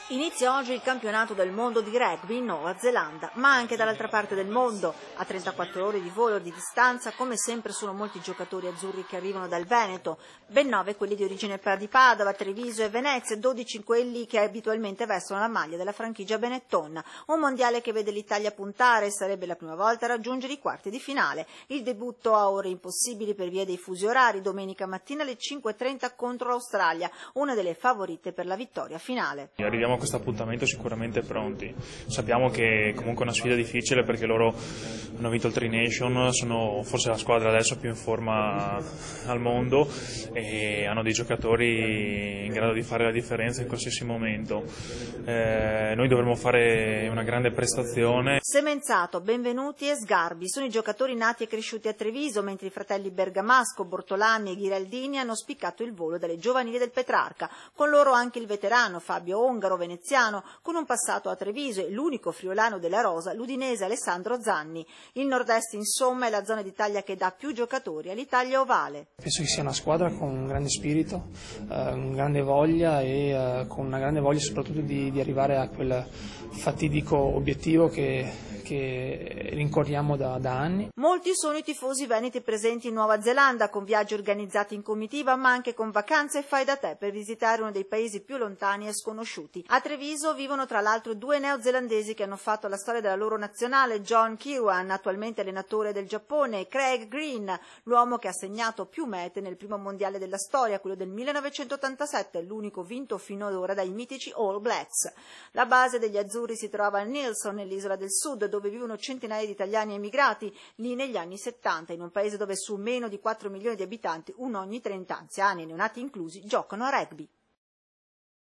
Inizia oggi il campionato del mondo di rugby in Nuova Zelanda, ma anche dall'altra parte del mondo. A 34 ore di volo di distanza, come sempre, sono molti giocatori azzurri che arrivano dal Veneto. Ben 9 quelli di origine di Padova, Treviso e Venezia, 12 quelli che abitualmente vestono la maglia della franchigia Benetton. Un mondiale che vede l'Italia puntare, sarebbe la prima volta a raggiungere i quarti di finale. Il debutto a ore impossibili per via dei fusi orari, domenica mattina alle 5:30 contro l'Australia, una delle favorite per la vittoria finale. Arriviamo a questo appuntamento sicuramente pronti. Sappiamo che comunque è una sfida difficile perché loro hanno vinto il Tri Nation, sono forse la squadra adesso più in forma al mondo e hanno dei giocatori in grado di fare la differenza in qualsiasi momento. Noi dovremo fare una grande prestazione. Semenzato, Benvenuti e Sgarbi sono i giocatori nati e cresciuti a Treviso, mentre i fratelli Bergamasco, Bortolani e Ghiraldini hanno spiccato il volo dalle giovanili del Petrarca. Con loro anche il veterano Fabio Ongaro, veneziano, con un passato a Treviso, e l'unico friulano della rosa, l'udinese Alessandro Zanni. Il nord-est, insomma, è la zona d'Italia che dà più giocatori all'Italia ovale. Penso che sia una squadra con un grande spirito, grande voglia e con una grande voglia soprattutto di arrivare a quel fatidico obiettivo che rincorriamo da anni. Molti sono i tifosi veneti presenti in Nuova Zelanda, con viaggi organizzati in comitiva, ma anche con vacanze e fai da te per visitare uno dei paesi più lontani e sconosciuti. A Treviso vivono tra l'altro due neozelandesi che hanno fatto la storia della loro nazionale: John Kirwan, attualmente allenatore del Giappone, e Craig Green, l'uomo che ha segnato più mete nel primo mondiale della storia, quello del 1987, l'unico vinto fino ad ora dai mitici All Blacks. La base degli azzurri si trova a Nelson, nell'isola del Sud, dove vivono centinaia di italiani emigrati lì negli anni 70, in un paese dove su meno di 4 milioni di abitanti uno ogni 30 anziani, neonati inclusi, giocano a rugby.